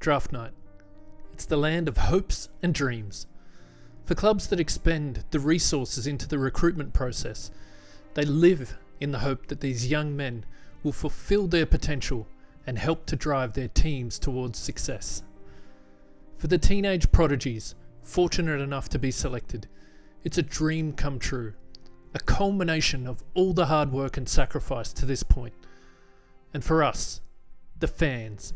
draft night. It's the land of hopes and dreams. For clubs that expend the resources into the recruitment process, they live in the hope that these young men will fulfill their potential and help to drive their teams towards success. For the teenage prodigies fortunate enough to be selected, it's a dream come true, a culmination of all the hard work and sacrifice to this point. And for us, the fans,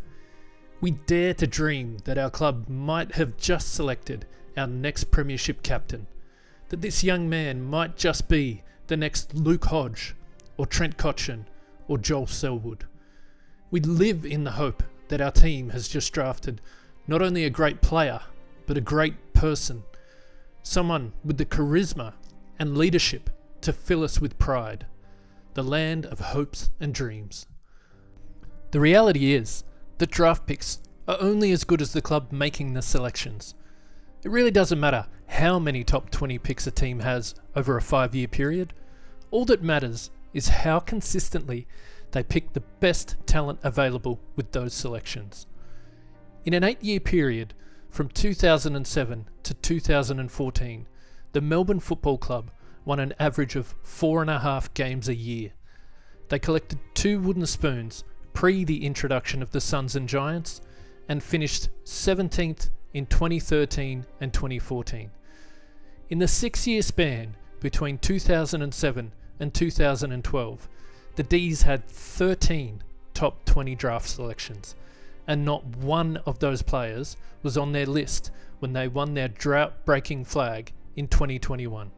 we dare to dream that our club might have just selected our next premiership captain, that this young man might just be the next Luke Hodge or Trent Cotchin or Joel Selwood. We live in the hope that our team has just drafted not only a great player, but a great person, someone with the charisma and leadership to fill us with pride, the land of hopes and dreams. The reality is that draft picks are only as good as the club making the selections. It really doesn't matter how many top 20 picks a team has over a 5-year period. All that matters is how consistently they pick the best talent available with those selections. In an 8-year period, from 2007 to 2014, the Melbourne Football Club won an average of 4.5 games a year. They collected 2 wooden spoons pre the introduction of the Suns and Giants, and finished 17th in 2013 and 2014. In the 6-year span between 2007 and 2012, the D's had 13 top 20 draft selections, and not one of those players was on their list when they won their drought-breaking flag in 2021.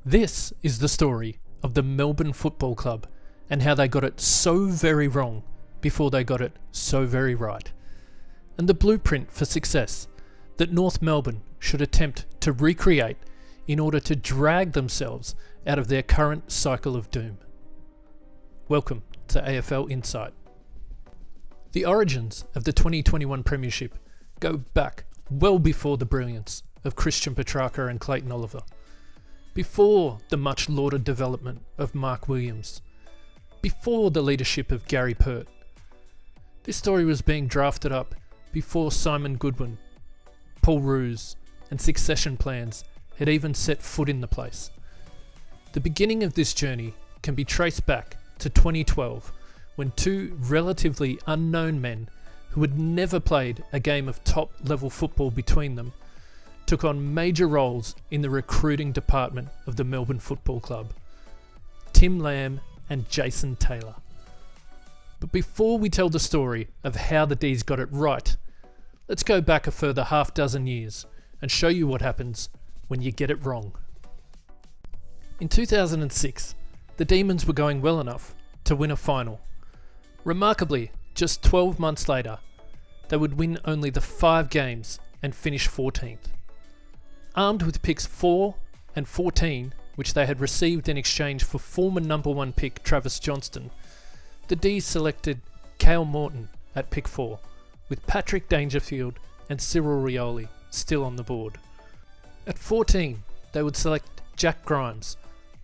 This is the story of the Melbourne Football Club and how they got it so very wrong before they got it so very right. And the blueprint for success that North Melbourne should attempt to recreate in order to drag themselves out of their current cycle of doom. Welcome to AFL Insight. The origins of the 2021 Premiership go back well before the brilliance of Christian Petrarca and Clayton Oliver, before the much lauded development of Mark Williams, before the leadership of Gary Pert. This story was being drafted up before Simon Goodwin, Paul Roos, and succession plans had even set foot in the place. The beginning of this journey can be traced back to 2012, when 2 relatively unknown men who had never played a game of top-level football between them took on major roles in the recruiting department of the Melbourne Football Club: Tim Lamb and Jason Taylor. But before we tell the story of how the D's got it right, let's go back a further half dozen years and show you what happens when you get it wrong. In 2006, the Demons were going well enough to win a final. Remarkably, just 12 months later, they would win only the 5 games and finish 14th. Armed with picks 4 and 14, which they had received in exchange for former number 1 pick Travis Johnston, the D's selected Cale Morton at pick 4, with Patrick Dangerfield and Cyril Rioli still on the board. At 14, they would select Jack Grimes,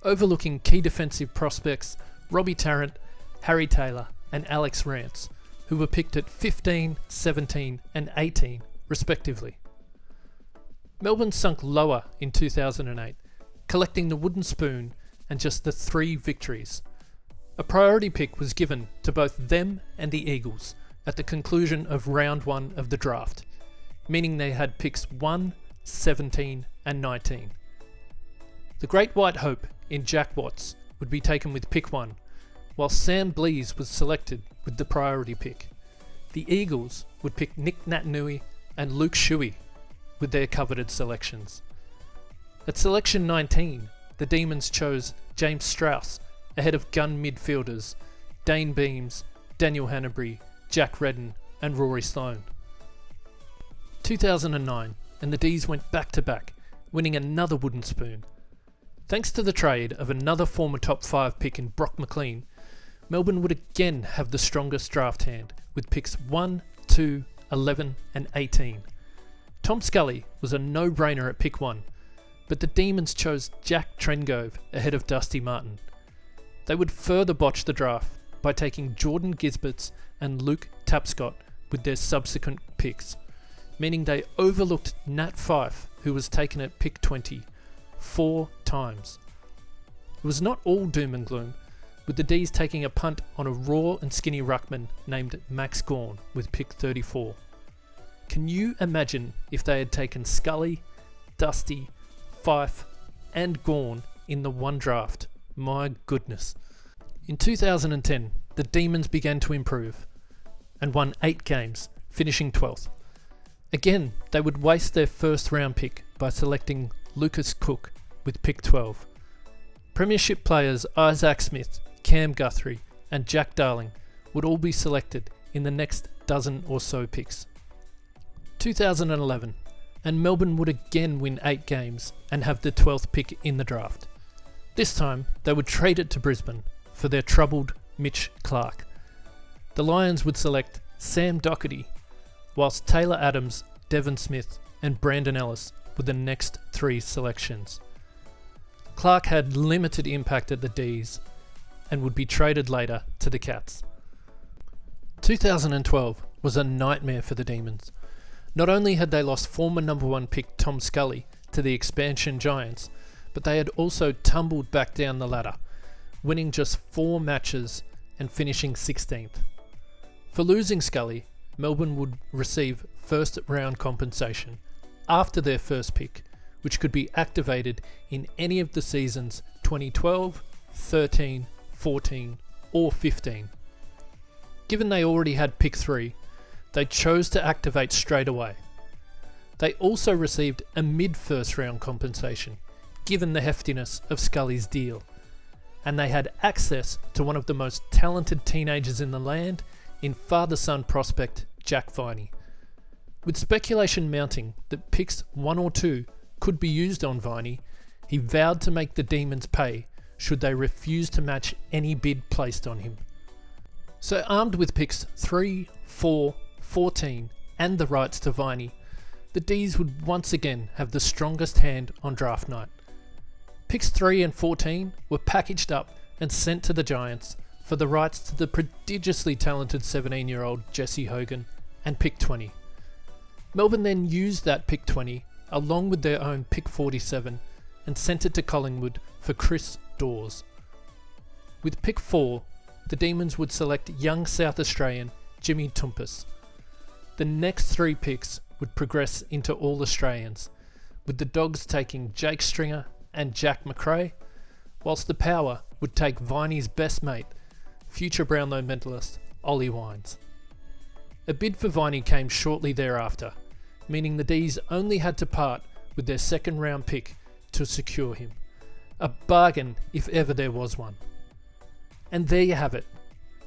overlooking key defensive prospects Robbie Tarrant, Harry Taylor and Alex Rance, who were picked at 15, 17 and 18 respectively. Melbourne sunk lower in 2008, collecting the wooden spoon and just the 3 victories. A priority pick was given to both them and the Eagles at the conclusion of round 1 of the draft, meaning they had picks 1, 17 and 19. The Great White Hope in Jack Watts would be taken with pick 1, while Sam Blease was selected with the priority pick. The Eagles would pick Nick Natanui and Luke Shuey with their coveted selections. At selection 19, the Demons chose James Strauss ahead of gun midfielders Dane Beams, Daniel Hanbury, Jack Redden and Rory Sloane. 2009, and the D's went back-to-back, winning another wooden spoon. Thanks to the trade of another former top 5 pick in Brock McLean, Melbourne would again have the strongest draft hand, with picks 1, 2, 11 and 18. Tom Scully was a no-brainer at pick 1, but the Demons chose Jack Trengove ahead of Dusty Martin. They would further botch the draft by taking Jordan Gisberts and Luke Tapscott with their subsequent picks, meaning they overlooked Nat Fyfe, who was taken at pick 20, 4 times. It was not all doom and gloom, with the D's taking a punt on a raw and skinny ruckman named Max Gawn with pick 34. Can you imagine if they had taken Scully, Dusty, Fyfe and Gawn in the one draft? My goodness. In 2010, the Demons began to improve and won 8 games, finishing 12th. Again, they would waste their first round pick by selecting Lucas Cook with pick 12. Premiership players Isaac Smith, Cam Guthrie and Jack Darling would all be selected in the next dozen or so picks. 2011, and Melbourne would again win 8 games and have the 12th pick in the draft. This time, they would trade it to Brisbane for their troubled Mitch Clark. The Lions would select Sam Docherty, whilst Taylor Adams, Devon Smith and Brandon Ellis were the next 3 selections. Clark had limited impact at the D's and would be traded later to the Cats. 2012 was a nightmare for the Demons. Not only had they lost former number 1 pick Tom Scully to the expansion Giants, but they had also tumbled back down the ladder, winning just 4 matches and finishing 16th. For losing Scully, Melbourne would receive first round compensation after their first pick, which could be activated in any of the seasons 2012, 13, 14 or 15. Given they already had pick 3, they chose to activate straight away. They also received a mid-first round compensation, given the heftiness of Scully's deal, and they had access to one of the most talented teenagers in the land in father-son prospect Jack Viney. With speculation mounting that picks 1 or 2 could be used on Viney, he vowed to make the Demons pay should they refuse to match any bid placed on him. So armed with picks 3, 4, 14 and the rights to Viney, the D's would once again have the strongest hand on draft night. Picks 3 and 14 were packaged up and sent to the Giants for the rights to the prodigiously talented 17-year-old Jesse Hogan and pick 20. Melbourne then used that pick 20 along with their own pick 47 and sent it to Collingwood for Chris Dawes. With pick 4, the Demons would select young South Australian Jimmy Toumpas. The next 3 picks would progress into All Australians, with the Dogs taking Jake Stringer and Jack McRae, whilst the Power would take Viney's best mate, future Brownlow medalist Ollie Wines. A bid for Viney came shortly thereafter, meaning the D's only had to part with their second round pick to secure him. A bargain if ever there was one. And there you have it,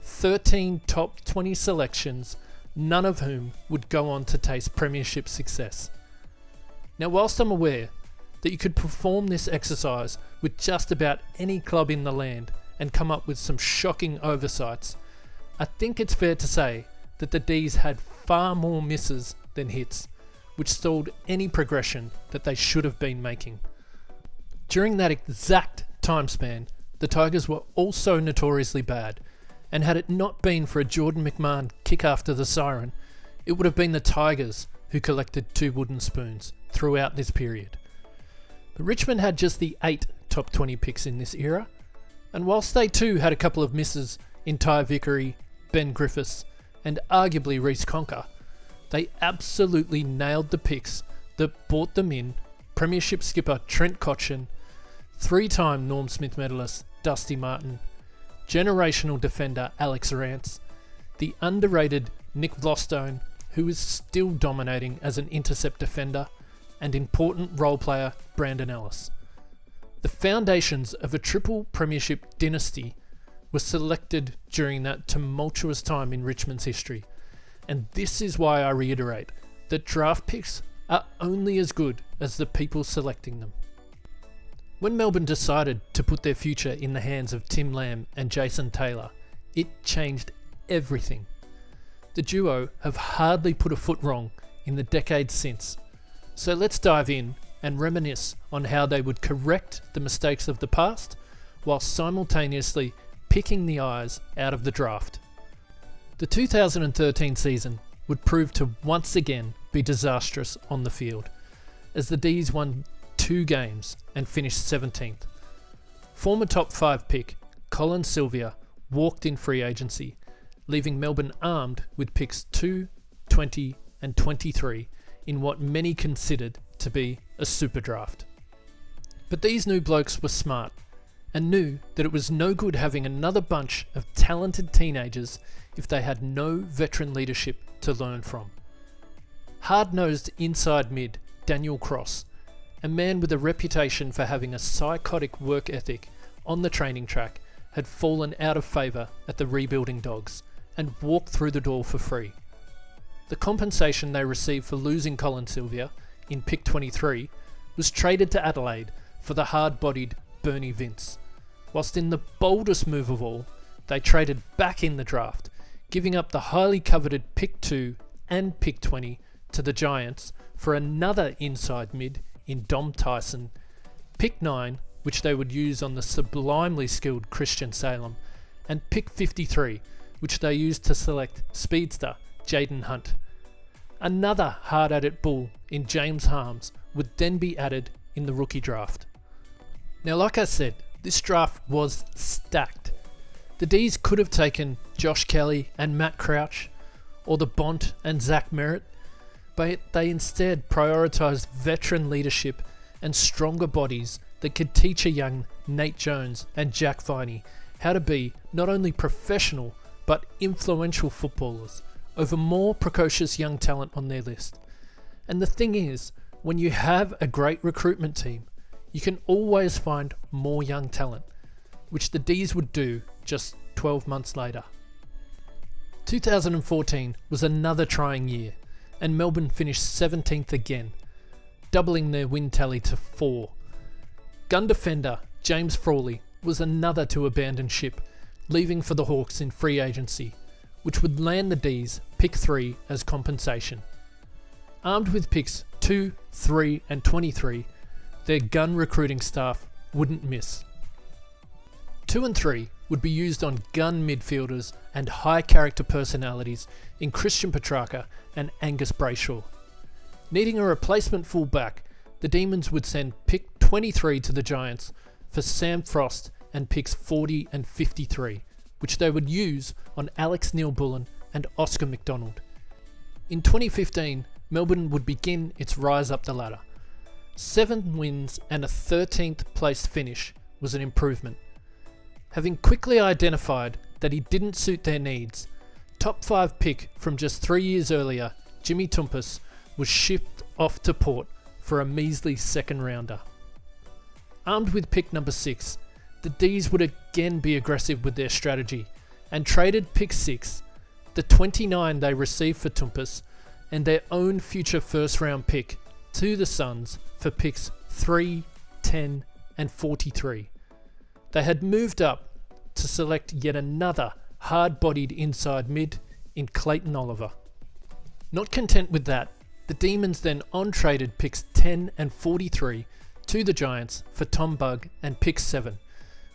13 top 20 selections, none of whom would go on to taste premiership success. Now, whilst I'm aware that you could perform this exercise with just about any club in the land and come up with some shocking oversights, I think it's fair to say that the D's had far more misses than hits, which stalled any progression that they should have been making. During that exact time span, the Tigers were also notoriously bad, and had it not been for a Jordan McMahon kick after the siren, it would have been the Tigers who collected 2 wooden spoons throughout this period. But Richmond had just the 8 top 20 picks in this era, and whilst they too had a couple of misses in Ty Vickery, Ben Griffiths, and arguably Reece Conker, they absolutely nailed the picks that brought them in Premiership skipper Trent Cotchin, 3-time Norm Smith medalist Dusty Martin, generational defender Alex Rance, the underrated Nick Vlostone, who is still dominating as an intercept defender, and important role player Brandon Ellis. The foundations of a triple premiership dynasty were selected during that tumultuous time in Richmond's history, and this is why I reiterate that draft picks are only as good as the people selecting them. When Melbourne decided to put their future in the hands of Tim Lamb and Jason Taylor, it changed everything. The duo have hardly put a foot wrong in the decades since, so let's dive in and reminisce on how they would correct the mistakes of the past while simultaneously picking the eyes out of the draft. The 2013 season would prove to once again be disastrous on the field, as the D's won 2 games and finished 17th. Former top 5 pick Colin Sylvia walked in free agency, leaving Melbourne armed with picks 2, 20 and 23 in what many considered to be a super draft. But these new blokes were smart and knew that it was no good having another bunch of talented teenagers if they had no veteran leadership to learn from. Hard-nosed inside mid Daniel Cross, a man with a reputation for having a psychotic work ethic on the training track, had fallen out of favour at the rebuilding Dogs and walked through the door for free. The compensation they received for losing Colin Sylvia in pick 23 was traded to Adelaide for the hard-bodied Bernie Vince, whilst in the boldest move of all, they traded back in the draft, giving up the highly coveted pick 2 and pick 20 to the Giants for another inside mid in Dom Tyson, pick 9, which they would use on the sublimely skilled Christian Salem, and pick 53, which they used to select speedster Jaden Hunt. Another hard-at-it bull in James Harms would then be added in the rookie draft. Now, like I said, this draft was stacked. The D's could have taken Josh Kelly and Matt Crouch, or the Bont and Zach Merritt, but they instead prioritised veteran leadership and stronger bodies that could teach a young Nate Jones and Jack Viney how to be not only professional but influential footballers over more precocious young talent on their list. And the thing is, when you have a great recruitment team, you can always find more young talent, which the D's would do just 12 months later. 2014 was another trying year, and Melbourne finished 17th again, doubling their win tally to 4. Gun defender James Frawley was another to abandon ship, leaving for the Hawks in free agency, which would land the D's pick 3 as compensation. Armed with picks 2, 3 and 23, their gun recruiting staff wouldn't miss. 2 and 3 would be used on gun midfielders and high character personalities in Christian Petrarca and Angus Brayshaw. Needing a replacement fullback, the Demons would send pick 23 to the Giants for Sam Frost and picks 40 and 53, which they would use on Alex Neil-Bullen and Oscar McDonald. In 2015, Melbourne would begin its rise up the ladder. 7 wins and a 13th place finish was an improvement. Having quickly identified that he didn't suit their needs, top 5 pick from just 3 years earlier, Jimmy Toumpas, was shipped off to Port for a measly second rounder. Armed with pick number 6, the D's would again be aggressive with their strategy and traded pick 6, the 29 they received for Toumpas, and their own future first round pick to the Suns for picks 3, 10 and 43. They had moved up to select yet another hard-bodied inside mid in Clayton Oliver. Not content with that, the Demons then on-traded picks 10 and 43 to the Giants for Tom Bugg and pick 7,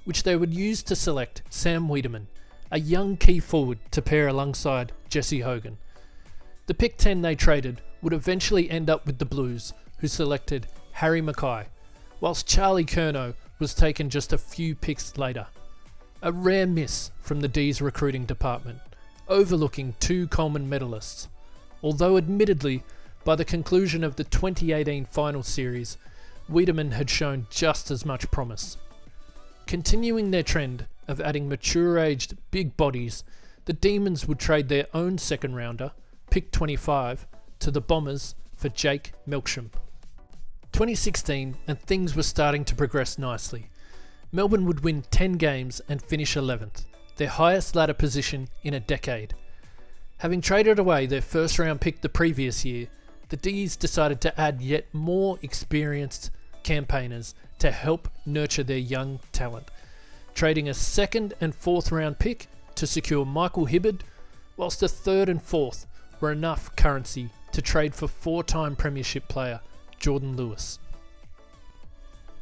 which they would use to select Sam Wiedemann, a young key forward to pair alongside Jesse Hogan. The pick 10 they traded would eventually end up with the Blues, who selected Harry Mackay, whilst Charlie Curnow was taken just a few picks later. A rare miss from the D's recruiting department, overlooking 2 Coleman medalists, although admittedly, by the conclusion of the 2018 final series, Wiedemann had shown just as much promise. Continuing their trend of adding mature-aged big bodies, the Demons would trade their own second rounder, pick 25, to the Bombers for Jake Melksham. 2016, and things were starting to progress nicely. Melbourne would win 10 games and finish 11th, their highest ladder position in a decade. Having traded away their first round pick the previous year, the D's decided to add yet more experienced campaigners to help nurture their young talent, trading a second and fourth round pick to secure Michael Hibberd, whilst the third and fourth were enough currency to trade for 4-time premiership player Jordan Lewis.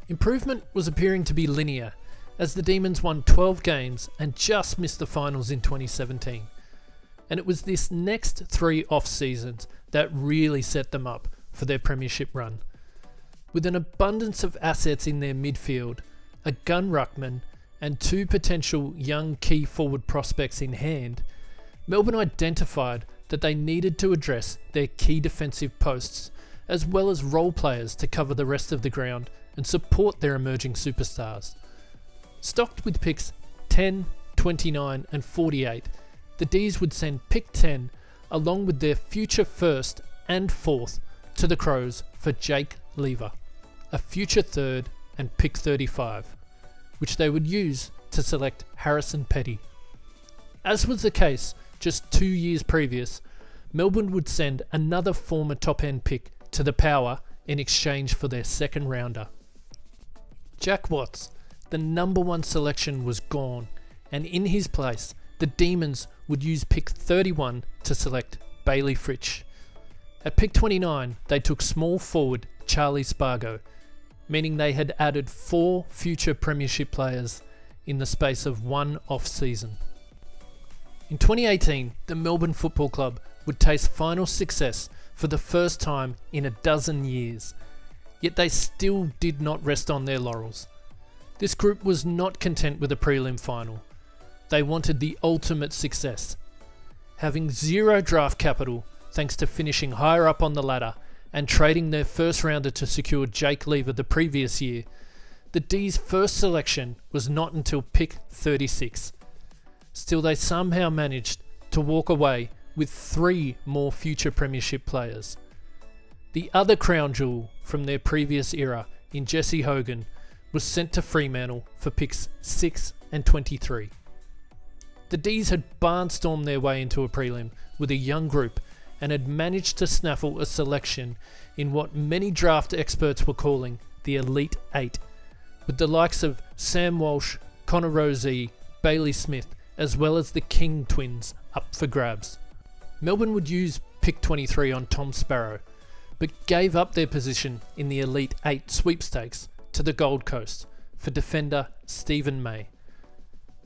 Improvement was appearing to be linear, as the Demons won 12 games and just missed the finals in 2017. and it was this next 3 off-seasons that really set them up for their premiership run. With an abundance of assets in their midfield, a gun ruckman, and 2 potential young key forward prospects in hand, Melbourne identified that they needed to address their key defensive posts as well as role players to cover the rest of the ground and support their emerging superstars. Stocked with picks 10, 29 and 48, the D's would send pick 10 along with their future first and fourth to the Crows for Jake Lever, a future third and pick 35, which they would use to select Harrison Petty. As was the case just 2 years previous, Melbourne would send another former top-end pick to the Power in exchange for their second rounder. Jack Watts, the number 1 selection, was gone, and in his place, the Demons would use pick 31 to select Bailey Fritsch. At pick 29, they took small forward Charlie Spargo, meaning they had added 4 future premiership players in the space of 1 off-season. In 2018, the Melbourne Football Club would taste final success for the first time in a dozen years, yet they still did not rest on their laurels. This group was not content with a prelim final. They wanted the ultimate success. Having 0 draft capital, thanks to finishing higher up on the ladder and trading their first rounder to secure Jake Lever the previous year, the D's first selection was not until pick 36. Still, they somehow managed to walk away with 3 more future premiership players. The other crown jewel from their previous era in Jesse Hogan was sent to Fremantle for picks 6 and 23. The D's had barnstormed their way into a prelim with a young group and had managed to snaffle a selection in what many draft experts were calling the Elite 8, with the likes of Sam Walsh, Connor Rozee, Bailey Smith, as well as the King twins up for grabs. Melbourne would use pick 23 on Tom Sparrow, but gave up their position in the Elite 8 sweepstakes to the Gold Coast for defender Stephen May.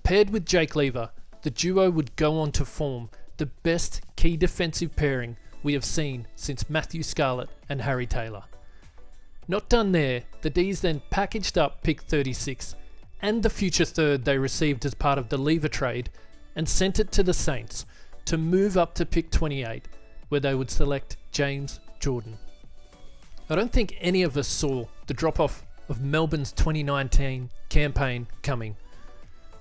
Paired with Jake Lever, the duo would go on to form the best key defensive pairing we have seen since Matthew Scarlett and Harry Taylor. Not done there, the D's then packaged up pick 36 and the future third they received as part of the Lever trade and sent it to the Saints to move up to pick 28, where they would select James Jordan. I don't think any of us saw the drop-off of Melbourne's 2019 campaign coming.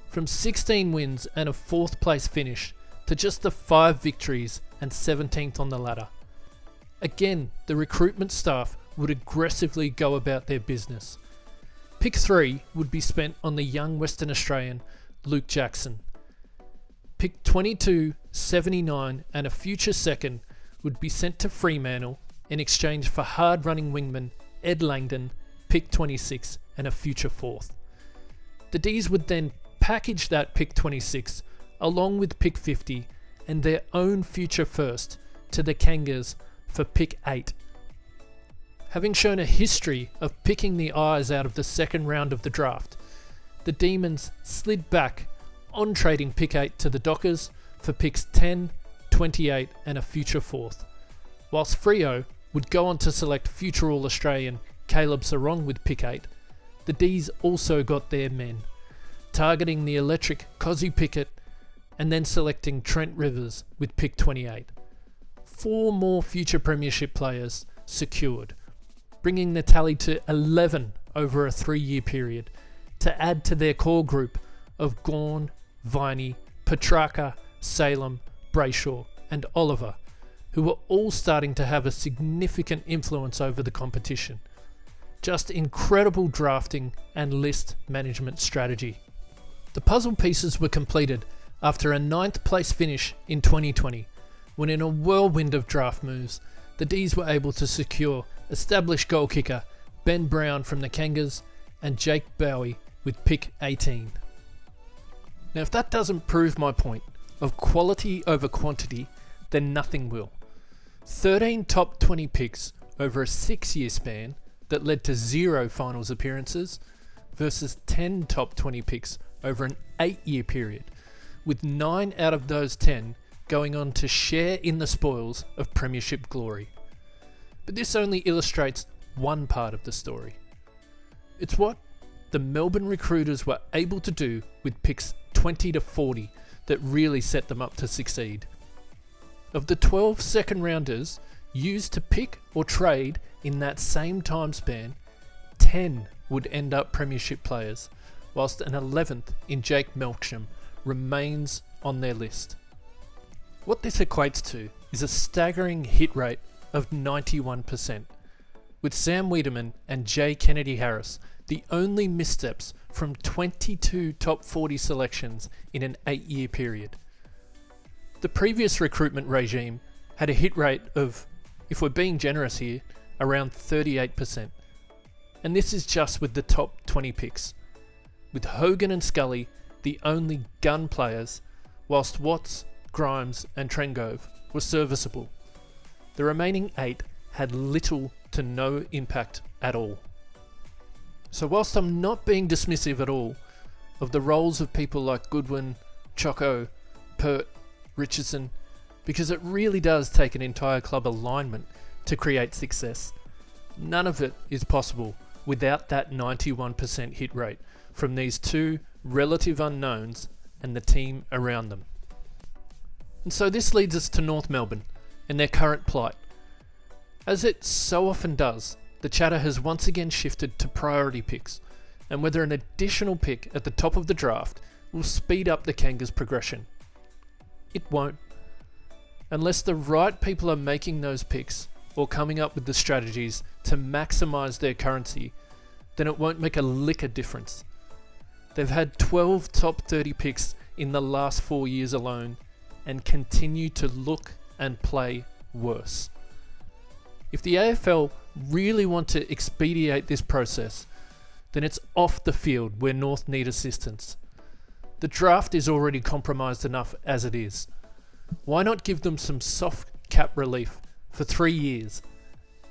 From 16 wins and a 4th place finish to just the 5 victories and 17th on the ladder. Again, the recruitment staff would aggressively go about their business. Pick 3 would be spent on the young Western Australian Luke Jackson. Pick 22, 79 and a future second would be sent to Fremantle in exchange for hard-running wingman Ed Langdon, pick 26 and a future 4th. The D's would then package that pick 26 along with pick 50 and their own future first to the Kangas for pick 8. Having shown a history of picking the eyes out of the second round of the draft, the Demons slid back on trading pick 8 to the Dockers for picks 10, 28 and a future 4th, whilst Freo would go on to select future All-Australian Caleb Sarong with pick 8. The D's also got their men, targeting the electric Cozzy Pickett and then selecting Trent Rivers with pick 28. 4 more future premiership players secured, bringing the tally to 11 over a 3-year period to add to their core group of Gawn, Viney, Petrarca, Salem, Brayshaw and Oliver, who were all starting to have a significant influence over the competition. Just incredible drafting and list management strategy. The puzzle pieces were completed after a 9th place finish in 2020, when in a whirlwind of draft moves, the D's were able to secure established goal kicker Ben Brown from the Kangas and Jake Bowie with pick 18. Now, if that doesn't prove my point of quality over quantity, then nothing will. 13 top 20 picks over a 6-year span that led to 0 finals appearances versus 10 top 20 picks over an 8-year period, with 9 out of those 10 going on to share in the spoils of premiership glory. But this only illustrates one part of the story. It's what the Melbourne recruiters were able to do with picks 20 to 40 that really set them up to succeed. Of the 12 second rounders used to pick or trade in that same time span, 10 would end up premiership players, whilst an 11th in Jake Melksham remains on their list. What this equates to is a staggering hit rate of 91%, with Sam Wiedemann and Jay Kennedy Harris the only missteps from 22 top 40 selections in an 8-year period. The previous recruitment regime had a hit rate of, if we're being generous here, around 38%. And this is just with the top 20 picks, with Hogan and Scully the only gun players, whilst Watts, Grimes and Trengove were serviceable. The remaining 8 had little to no impact at all. So whilst I'm not being dismissive at all of the roles of people like Goodwin, Choco, Pert, Richardson, because it really does take an entire club alignment to create success, none of it is possible without that 91% hit rate from these two relative unknowns and the team around them. And so this leads us to North Melbourne and their current plight. As it so often does, the chatter has once again shifted to priority picks, and whether an additional pick at the top of the draft will speed up the Kangas' progression. It won't. Unless the right people are making those picks or coming up with the strategies to maximise their currency, then it won't make a lick of difference. They've had 12 top 30 picks in the last 4 years alone and continue to look and play worse. If the AFL really want to expedite this process, then it's off the field where North need assistance. The draft is already compromised enough as it is. Why not give them some soft cap relief for 3 years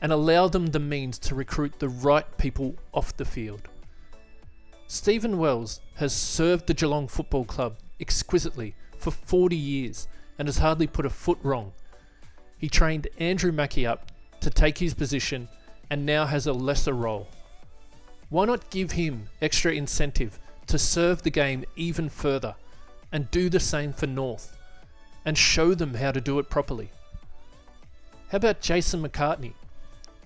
and allow them the means to recruit the right people off the field? Stephen Wells has served the Geelong Football Club exquisitely for 40 years and has hardly put a foot wrong. He trained Andrew Mackie up to take his position and now has a lesser role. Why not give him extra incentive to serve the game even further and do the same for North and show them how to do it properly? How about Jason McCartney,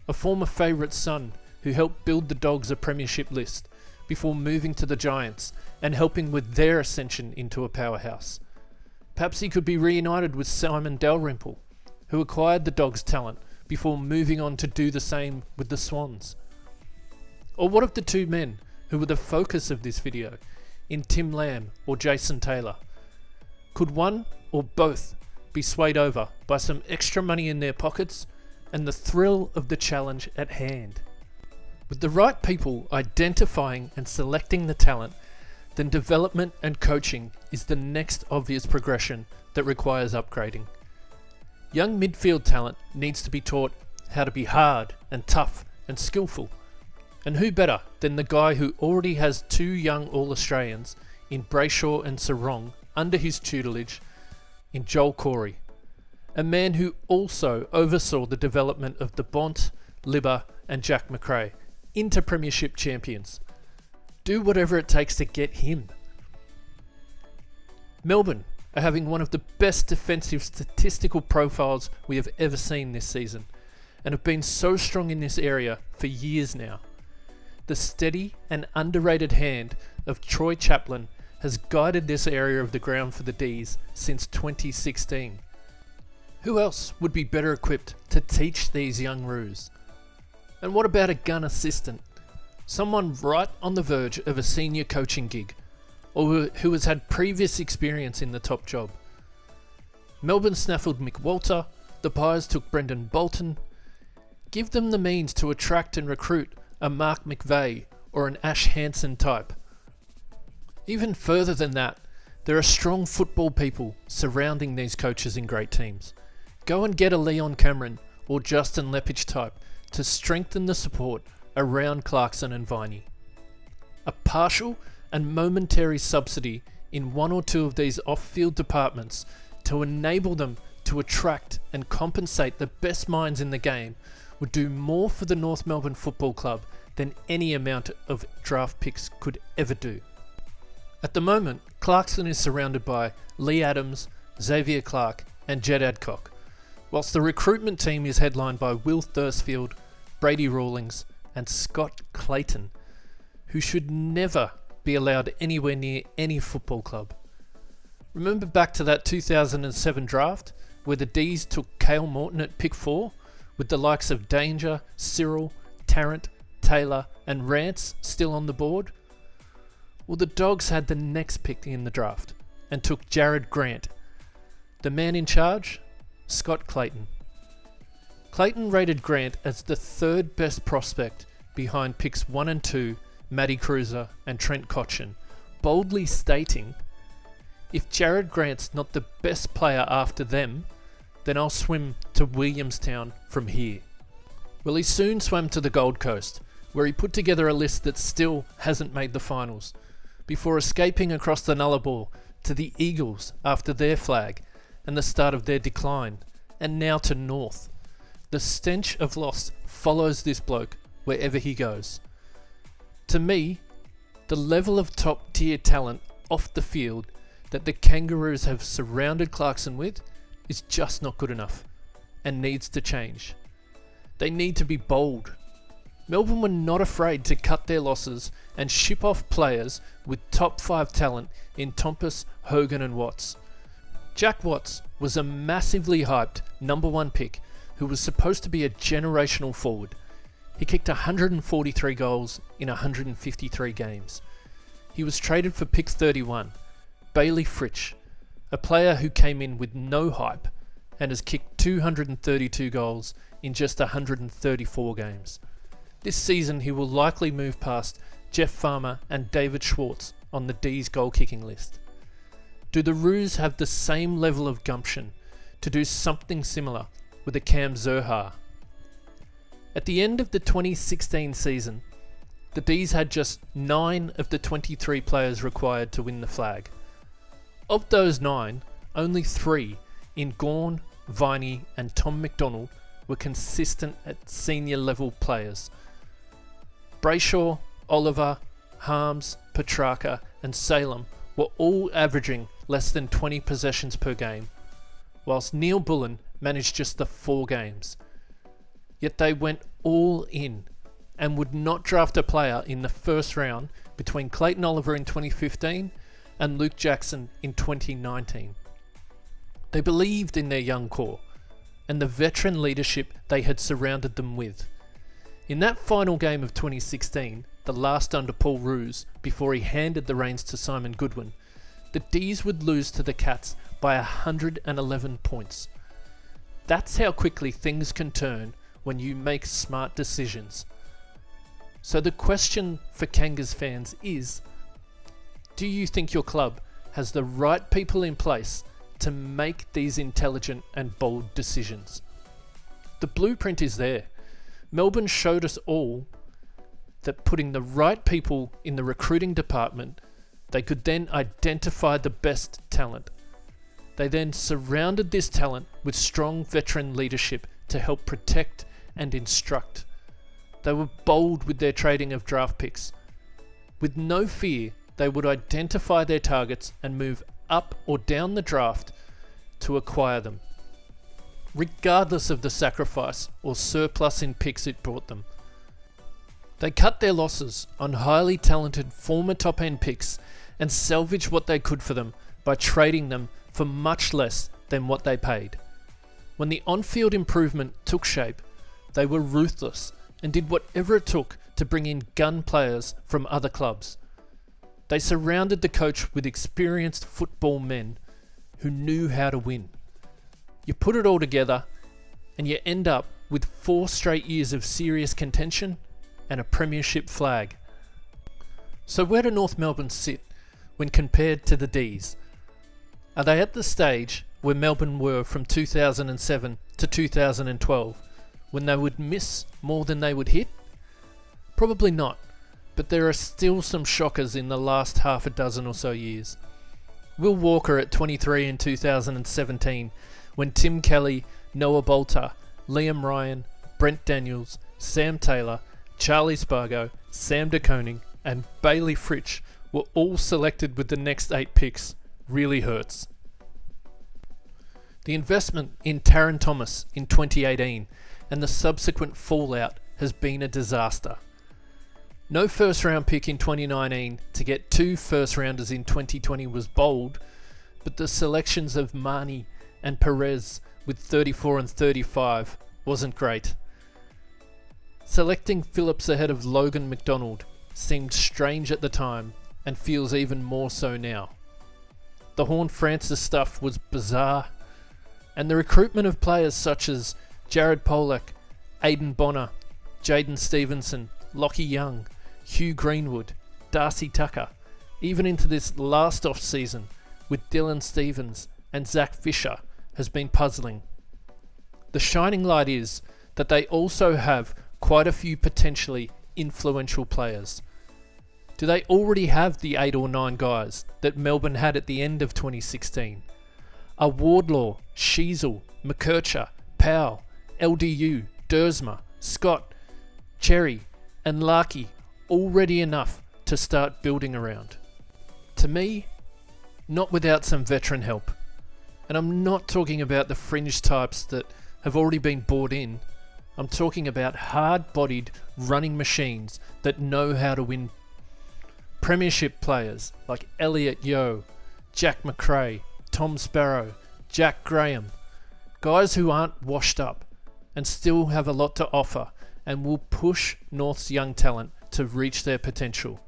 a former favourite son who helped build the Dogs a premiership list before moving to the Giants and helping with their ascension into a powerhouse? Perhaps he could be reunited with Simon Dalrymple, who acquired the Dogs' talent before moving on to do the same with the Swans. Or what of the two men who were the focus of this video, in Tim Lamb or Jason Taylor? Could one or both be swayed over by some extra money in their pockets and the thrill of the challenge at hand? With the right people identifying and selecting the talent, then development and coaching is the next obvious progression that requires upgrading. Young midfield talent needs to be taught how to be hard and tough and skillful. And who better than the guy who already has 2 young All-Australians in Brayshaw and Sarong under his tutelage in Joel Corey, a man who also oversaw the development of the Bont, Libba and Jack McRae into premiership champions. Do whatever it takes to get him. Melbourne are having one of the best defensive statistical profiles we have ever seen this season, and have been so strong in this area for years now. The steady and underrated hand of Troy Chaplin has guided this area of the ground for the D's since 2016. Who else would be better equipped to teach these young roos? And what about a gun assistant? Someone right on the verge of a senior coaching gig, or who has had previous experience in the top job. Melbourne snaffled Mick Walter, the Pies took Brendan Bolton. Give them the means to attract and recruit a Mark McVeigh or an Ash Hansen type. Even further than that, there are strong football people surrounding these coaches in great teams. Go and get a Leon Cameron or Justin Lepage type to strengthen the support around Clarkson and Viney. A partial and momentary subsidy in 1 or 2 of these off-field departments to enable them to attract and compensate the best minds in the game would do more for the North Melbourne Football Club than any amount of draft picks could ever do. At the moment, Clarkson is surrounded by Lee Adams, Xavier Clark and Jed Adcock, whilst the recruitment team is headlined by Will Thursfield, Brady Rawlings and Scott Clayton, who should never be allowed anywhere near any football club. Remember back to that 2007 draft where the D's took Cale Morton at pick 4 with the likes of Danger, Cyril, Tarrant, Taylor and Rance still on the board? Well, the Dogs had the next pick in the draft and took Jared Grant. The man in charge? Scott Clayton. Clayton rated Grant as the third best prospect behind picks 1 and 2, Matty Cruiser and Trent Cotchin, boldly stating, "If Jared Grant's not the best player after them, then I'll swim to Williamstown from here." Well, he soon swam to the Gold Coast, where he put together a list that still hasn't made the finals, before escaping across the Nullarbor to the Eagles after their flag and the start of their decline, and now to North. The stench of loss follows this bloke wherever he goes. To me, the level of top tier talent off the field that the Kangaroos have surrounded Clarkson with is just not good enough and needs to change. They need to be bold. Melbourne were not afraid to cut their losses and ship off players with top 5 talent in Tompus, Hogan and Watts. Jack Watts was a massively hyped number 1 pick who was supposed to be a generational forward. He kicked 143 goals in 153 games. He was traded for pick 31, Bailey Fritsch, a player who came in with no hype and has kicked 232 goals in just 134 games. This season he will likely move past Jeff Farmer and David Schwartz on the D's goal-kicking list. Do the Roos have the same level of gumption to do something similar with a Cam Zurhaar? At the end of the 2016 season, the D's had just 9 of the 23 players required to win the flag. Of those 9, only 3 in Gawn, Viney and Tom McDonald were consistent at senior level players. Brayshaw, Oliver, Harms, Petrarca and Salem were all averaging less than 20 possessions per game, whilst Neil Bullen managed just the 4 games. Yet they went all in and would not draft a player in the first round between Clayton Oliver in 2015 and Luke Jackson in 2019. They believed in their young core and the veteran leadership they had surrounded them with. In that final game of 2016, the last under Paul Roos before he handed the reins to Simon Goodwin, the D's would lose to the Cats by 111 points. That's how quickly things can turn when you make smart decisions. So the question for Kangas fans is, do you think your club has the right people in place to make these intelligent and bold decisions? The blueprint is there. Melbourne showed us all that putting the right people in the recruiting department, they could then identify the best talent. They then surrounded this talent with strong veteran leadership to help protect and instruct. They were bold with their trading of draft picks. With no fear, they would identify their targets and move up or down the draft to acquire them, regardless of the sacrifice or surplus in picks it brought them. They cut their losses on highly talented former top-end picks and salvaged what they could for them by trading them for much less than what they paid. When the on-field improvement took shape, they were ruthless and did whatever it took to bring in gun players from other clubs. They surrounded the coach with experienced football men who knew how to win. You put it all together and you end up with 4 straight years of serious contention and a premiership flag. So where do North Melbourne sit when compared to the D's? Are they at the stage where Melbourne were from 2007 to 2012, when they would miss more than they would hit? Probably not, but there are still some shockers in the last half a dozen or so years. Will Walker at 23 in 2017, when Tim Kelly, Noah Bolter, Liam Ryan, Brent Daniels, Sam Taylor, Charlie Spargo, Sam De Koning and Bailey Fritsch were all selected with the next 8 picks really hurts. The investment in Taron Thomas in 2018 and the subsequent fallout has been a disaster. No first round pick in 2019 to get 2 first rounders in 2020 was bold, but the selections of Marnie and Perez with 34 and 35 wasn't great. Selecting Phillips ahead of Logan McDonald seemed strange at the time and feels even more so now. The Horne-Francis stuff was bizarre, and the recruitment of players such as Jared Polak, Aidan Bonner, Jaden Stevenson, Lockie Young, Hugh Greenwood, Darcy Tucker, even into this last off-season with Dylan Stevens and Zach Fisher has been puzzling. The shining light is that they also have quite a few potentially influential players. Do they already have the 8 or 9 guys that Melbourne had at the end of 2016? Are Wardlaw, Sheasel, McKercher, Powell, LDU, Dersma, Scott, Cherry and Larkey already enough to start building around? To me, not without some veteran help. And I'm not talking about the fringe types that have already been bought in. I'm talking about hard-bodied running machines that know how to win. Premiership players like Elliot Yeo, Jack McRae, Tom Sparrow, Jack Graham. Guys who aren't washed up and still have a lot to offer and will push North's young talent to reach their potential.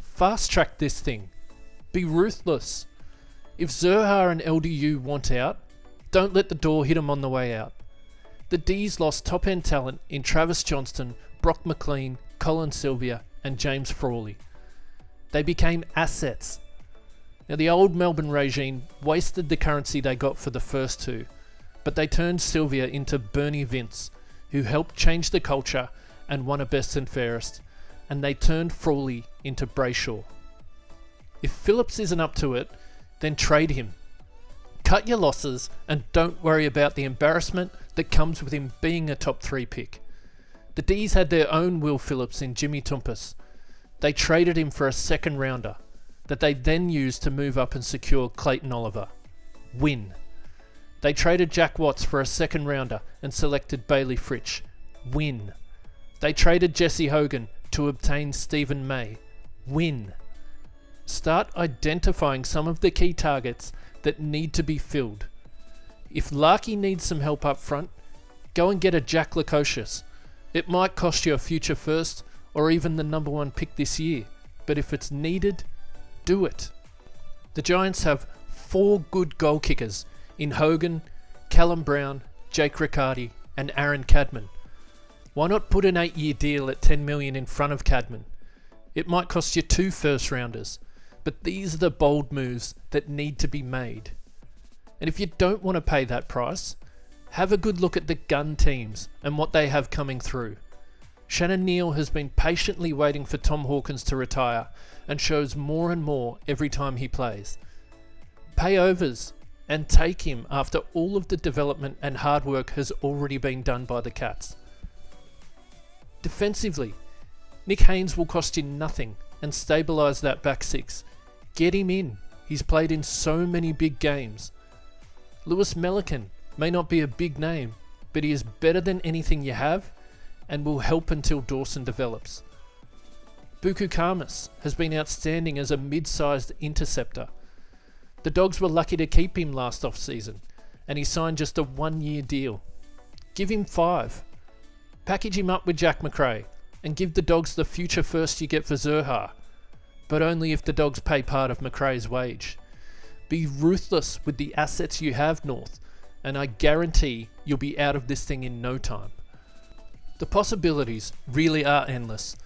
Fast track this thing. Be ruthless. If Zurhaar and LDU want out, don't let the door hit them on the way out. The D's lost top-end talent in Travis Johnston, Brock McLean, Colin Sylvia and James Frawley. They became assets. Now the old Melbourne regime wasted the currency they got for the first 2, but they turned Sylvia into Bernie Vince, who helped change the culture and won a best and fairest, and they turned Frawley into Brayshaw. If Phillips isn't up to it, then trade him. Cut your losses and don't worry about the embarrassment that comes with him being a top 3 pick. The D's had their own Will Phillips in Jimmy Toumpas. They traded him for a second rounder that they then used to move up and secure Clayton Oliver. Win. They traded Jack Watts for a second rounder and selected Bailey Fritsch. Win. They traded Jesse Hogan to obtain Stephen May. Win. Start identifying some of the key targets that need to be filled. If Larkey needs some help up front, go and get a Jack Lukosius. It might cost you a future first or even the number 1 pick this year, but if it's needed, do it. The Giants have 4 good goal kickers in Hogan, Callum Brown, Jake Riccardi and Aaron Cadman. Why not put an 8-year deal at $10 million in front of Cadman? It might cost you 2 first rounders, but these are the bold moves that need to be made. And if you don't want to pay that price, have a good look at the gun teams and what they have coming through. Shannon Neal has been patiently waiting for Tom Hawkins to retire and shows more and more every time he plays. Pay overs and take him after all of the development and hard work has already been done by the Cats. Defensively, Nick Haynes will cost you nothing and stabilise that back 6. Get him in. He's played in so many big games. Lewis Melican may not be a big name, but he is better than anything you have and will help until Dawson develops. Buku Kamas has been outstanding as a mid-sized interceptor. The Dogs were lucky to keep him last off-season, and he signed just a 1-year deal. Give him 5. Package him up with Jack McRae, and give the Dogs the future first you get for Zurhaar, but only if the Dogs pay part of McRae's wage. Be ruthless with the assets you have, North, and I guarantee you'll be out of this thing in no time. The possibilities really are endless.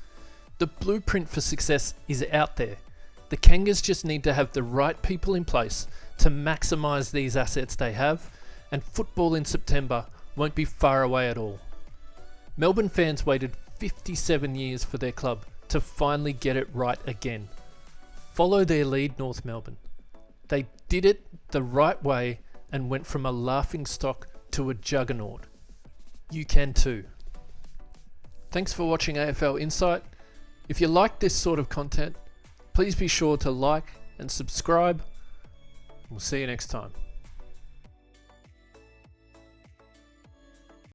The blueprint for success is out there. The Kangas just need to have the right people in place to maximise these assets they have, and football in September won't be far away at all. Melbourne fans waited 57 years for their club to finally get it right again. Follow their lead, North Melbourne. They did it the right way and went from a laughing stock to a juggernaut. You can too. Thanks for watching AFL Insight. If you like this sort of content, please be sure to like and subscribe. We'll see you next time.